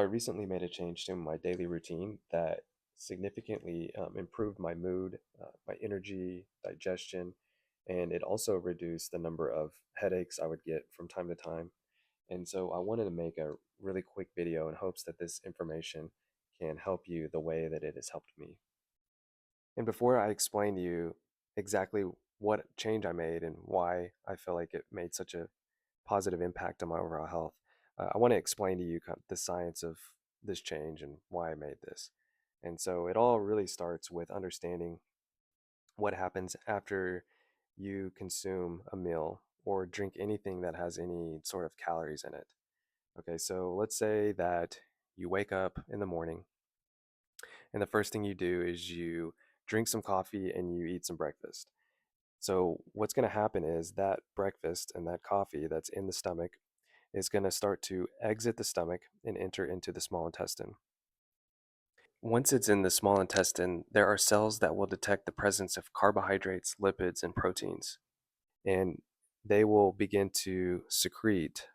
So I recently made a change to my daily routine that significantly improved my mood, my energy, digestion, and it also reduced the number of headaches I would get from time to time. And so I wanted to make a really quick video in hopes that this information can help you the way that it has helped me. And before I explain to you exactly what change I made and why I feel like it made such a positive impact on my overall health, I want to explain to you the science of this change and why I made this. And so it all really starts with understanding what happens after you consume a meal or drink anything that has any sort of calories in it. Okay, so let's say that you wake up in the morning and the first thing you do is you drink some coffee and you eat some breakfast. So, what's going to happen is that breakfast and that coffee that's in the stomach is going to start to exit the stomach and enter into the small intestine. Once it's in the small intestine, there are cells that will detect the presence of carbohydrates, lipids, and proteins, and they will begin to secrete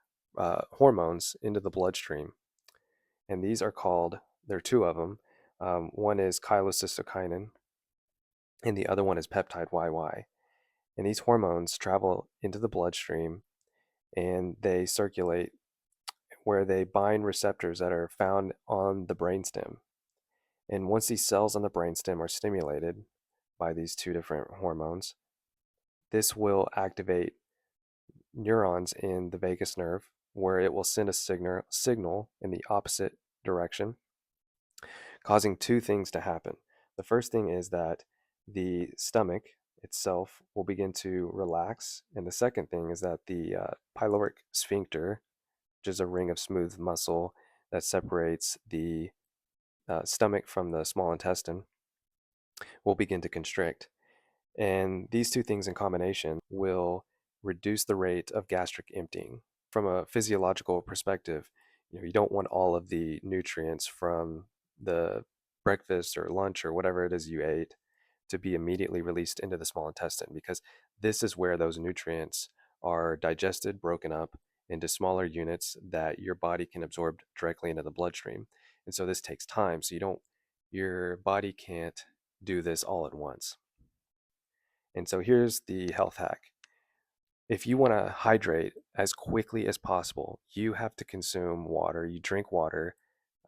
hormones into the bloodstream. And these are called, there are two of them. One is chylocystokinin, and the other one is peptide YY. And these hormones travel into the bloodstream and they circulate where they bind receptors that are found on the brainstem. And once these cells on the brainstem are stimulated by these two different hormones, this will activate neurons in the vagus nerve where it will send a signal in the opposite direction, causing two things to happen. The first thing is that the stomach itself will begin to relax, and the second thing is that the pyloric sphincter, which is a ring of smooth muscle that separates the stomach from the small intestine, will begin to constrict. And these two things in combination will reduce the rate of gastric emptying. From a physiological perspective, you don't want all of the nutrients from the breakfast or lunch or whatever it is you ate to be immediately released into the small intestine because this is where those nutrients are digested, broken up into smaller units that your body can absorb directly into the bloodstream. And so this takes time. So your body can't do this all at once. And so here's the health hack. If you want to hydrate as quickly as possible, you have to consume water. You drink water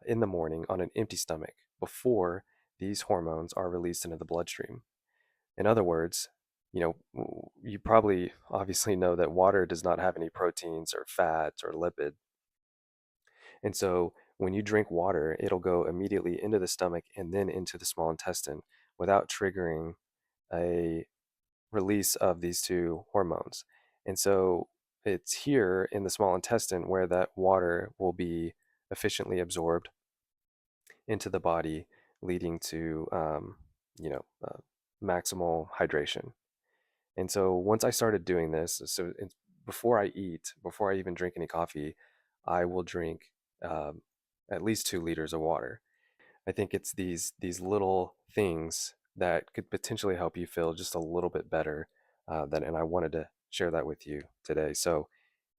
in the morning on an empty stomach before these hormones are released into the bloodstream. In other words, you probably obviously know that water does not have any proteins or fats or lipid. And so when you drink water, it'll go immediately into the stomach and then into the small intestine without triggering a release of these two hormones. And so it's here in the small intestine where that water will be efficiently absorbed into the body, leading to you know uh, maximal hydration. And so once I started doing this, before I eat, before I even drink any coffee, I will drink um, at least 2 liters of water. I think it's these little things that could potentially help you feel just a little bit better. And I wanted to share that with you today. So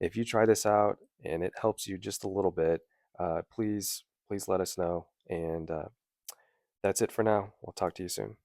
if you try this out and it helps you just a little bit, please let us know. And that's it for now. We'll talk to you soon.